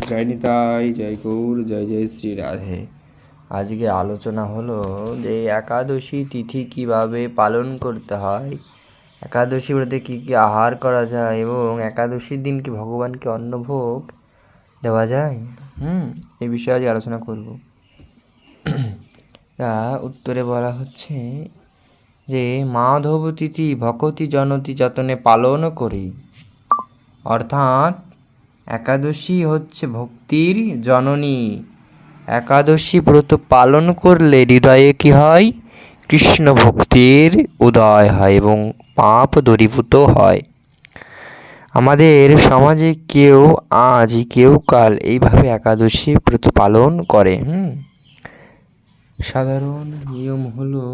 জয় নিতাই, জয় গৌর, জয় জয় শ্রী রাধে। আজকে আলোচনা হলো যে একাদশী তিথি কিভাবে পালন করতে হয়, একাদশী ব্রতে কী কী আহার করা যায় এবং একাদশীর দিন কি ভগবানকে অন্নভোগ দেওয়া যায়। এই বিষয়ে আজ আলোচনা করব। তা উত্তরে বলা হচ্ছে যে মাধব তিথি ভকতি জনতি যতনে পালন করি, অর্থাৎ একাদশী হচ্ছে ভক্তির জননী। একাদশী ব্রত পালন করলে হৃদয়ে কি হয়? কৃষ্ণ ভক্তির উদয় হয় এবং পাপ দূরীভূত হয়। আমাদের সমাজে কেউ আজ কেউ কাল এইভাবে একাদশী ব্রত পালন করে। সাধারণ নিয়ম হলো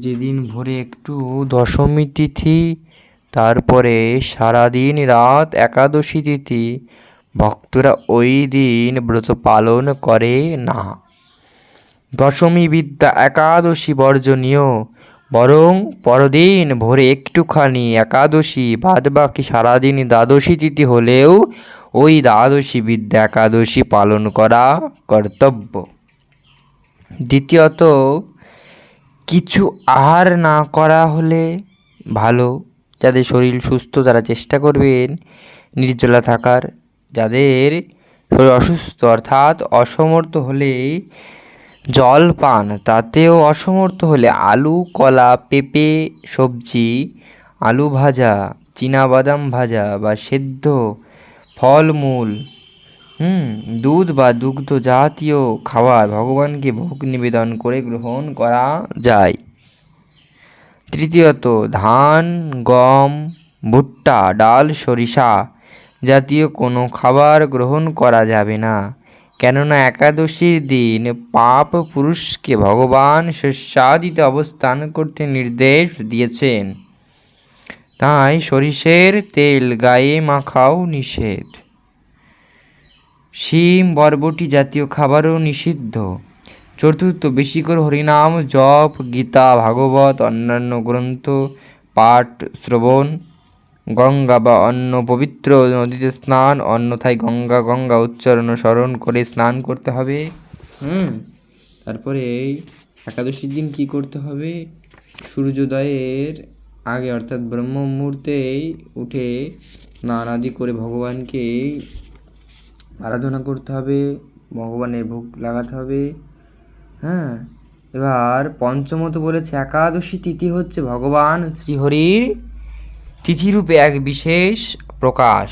যেদিন ভোরে একটু দশমী তিথি, তারপরে সারাদিন রাত একাদশী তিথি, ভক্তরা ওই দিন ব্রত পালন করে না। দশমী বিদ্যা একাদশী বর্জনীয়, বরং পরদিন ভোরে একটুখানি একাদশী, বাদ বাকি সারাদিন দ্বাদশী তিথি হলেও ওই দ্বাদশী বিদ্যা একাদশী পালন করা কর্তব্য। দ্বিতীয়ত, কিছু আহার না করা হলে ভালো। যাদের শরীর সুস্থ তারা চেষ্টা করবেন নির্জলা থাকার। যাদের শরীর অসুস্থ অর্থাৎ অসমর্থ হলে জল পান, তাতেও অসমর্থ হলে আলু, কলা, পেঁপে সবজি, আলু ভাজা, চীনাবাদাম ভাজা বা সেদ্ধ ফলমূল, দুধ বা দুগ্ধ জাতীয় খাবার ভগবানকে ভোগ নিবেদন করে গ্রহণ করা যায়। তৃতীয়ত, ধান, গম, ভুট্টা, ডাল, সরিষা জাতীয় কোনো খাবার গ্রহণ করা যাবে না, কেননা একাদশীর দিন পাপ পুরুষকে ভগবান শস্যাদিতে অবস্থান করতে নির্দেশ দিয়েছেন। তাই সরিষের তেল গায়ে মাখাও নিষেধ। শিম, বরবটি জাতীয় খাবারও নিষিদ্ধ। চতুর্থ, বেশি করে হরিনাম জপ, গীতা, ভাগবত, অন্যান্য গ্রন্থ পাঠ শ্রবণ, গঙ্গা বা অন্য পবিত্র নদীতে স্নান, অন্যথায় গঙ্গা উচ্চারণ স্মরণ করে স্নান করতে হবে। তারপরে একাদশীর দিন কি করতে হবে? সূর্যোদয়ের আগে অর্থাৎ ব্রহ্ম মুহূর্তেই উঠে স্নান আদি করে ভগবানকে আরাধনা করতে হবে, ভগবানের ভোগ লাগাতে হবে। এবার পঞ্চমত বলেছে একাদশী তিথি হচ্ছে ভগবান শ্রীহরির তিথিরূপে এক বিশেষ প্রকাশ।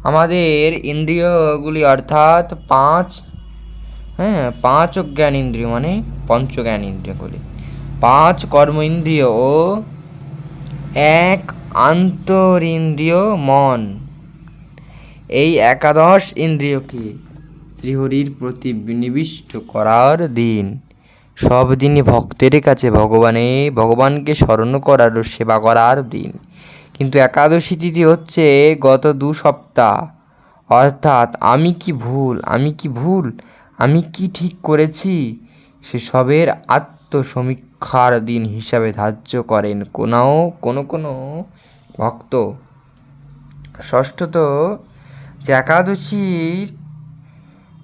আমাদের ইন্দ্রিয়গুলি অর্থাৎ পাঁচ জ্ঞান ইন্দ্রিয় মানে পঞ্চজ্ঞান ইন্দ্রিয়গুলি, 5 কর্ম ইন্দ্রিয় ও 1 আন্তরিন্দ্রিয় মন, এই একাদশ ইন্দ্রিয়কে শ্রীহরির প্রতি বিনিবিষ্ট করার দিন। সব দিনই ভক্তের কাছে ভগবানকে স্মরণ করার ও সেবা করার দিন। কিন্তু একাদশী তিথি হচ্ছে গত 2 সপ্তাহ, অর্থাৎ আমি কি ঠিক করেছি সেসবের আত্মসমীক্ষার দিন হিসাবে ধার্য করেন কোনো ভক্ত। ষষ্ঠত, যে একাদশীর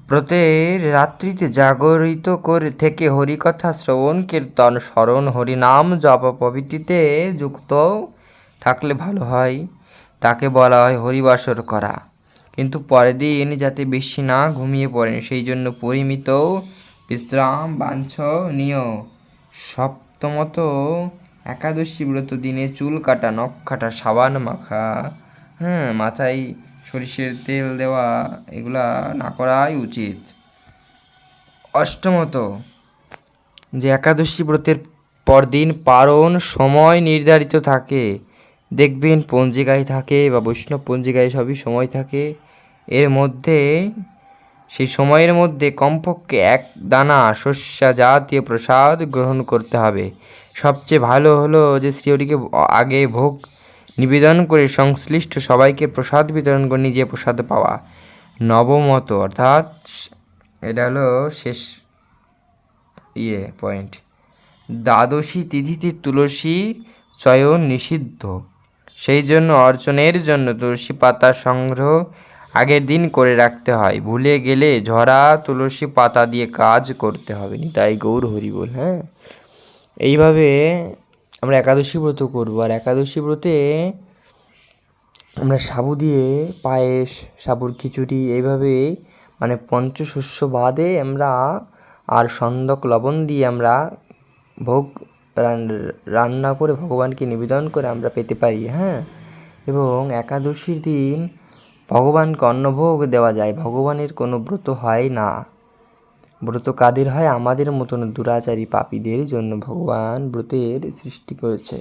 ব্রতের রাত্রিতে জাগরিত করে থেকে হরিকথা শ্রবণ কীর্তন স্মরণ হরিনাম জপ প্রভৃতিতে যুক্ত থাকলে ভালো হয়, তাকে বলা হয় হরিবাসর করা। কিন্তু পরের দিন যাতে বেশি না ঘুমিয়ে পড়েন সেই জন্য পরিমিত বিশ্রাম বাঞ্ছনীয়। সপ্তমত, একাদশী ব্রত দিনে চুল কাটা, নখ কাটা, সাবান মাখা, মাথায় সরিষের তেল দেওয়া এগুলা না করাই উচিত। অষ্টমত, যে একাদশী ব্রতের পরদিন পারণ সময় নির্ধারিত থাকে, দেখবেন পঞ্জিকায় থাকে বা বৈষ্ণব পঞ্জিকায় সবই সময় থাকে, সেই সময়ের মধ্যে কমপক্ষে 1 দানা শস্য জাতীয় প্রসাদ গ্রহণ করতে হবে। সবচেয়ে ভালো হলো যে শ্রীহরিকে আগে ভোগ নিবেদন করে সংশ্লিষ্ট সবাইকে প্রসাদ বিতরণ করে নিজে প্রসাদ পাওয়া। নবমত, অর্থাৎ এটা হলো শেষ পয়েন্ট, দ্বাদশী তিথিতে তুলসী চয়ন নিষিদ্ধ। সেই জন্য অর্চনের জন্য তুলসী পাতা সংগ্রহ আগের দিন করে রাখতে হয়। ভুলে গেলে ঝরা তুলসী পাতা দিয়ে কাজ করতে হবে। নিতাই গৌর হরি বল। হ্যাঁ, এইভাবে আমরা একাদশী ব্রত করবো। আর একাদশী ব্রতে আমরা সাবু দিয়ে পায়েস, সাবুর খিচুড়ি, এইভাবে মানে পঞ্চশস্য বাদে আমরা আর সন্দক লবণ দিয়ে আমরা ভোগ রান্না করে ভগবানকে নিবেদন করে আমরা পেতে পারি। হ্যাঁ, এবং একাদশীর দিন ভগবানকে অন্নভোগ দেওয়া যায়। ভগবানের কোনো ব্রত হয় না। ব্রত কাদের হয়? আমাদের মতন দুরাচারী পাপীদের জন্য ভগবান ব্রতের সৃষ্টি করেছে।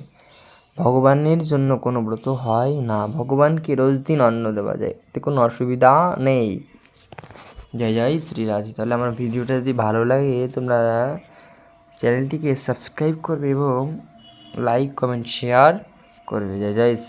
ভগবানের জন্য কোনো ব্রত হয় না। ভগবানকে রোজ দিন অন্ন দেওয়া যায়, এতে কোনো অসুবিধা নেই। জয় জয় শ্রী রাধে। তাহলে আমার ভিডিওটা যদি ভালো লাগে তোমরা চ্যানেলটিকে সাবস্ক্রাইব করবে এবং লাইক, কমেন্ট, শেয়ার করবে। জয় জয় শ্রী।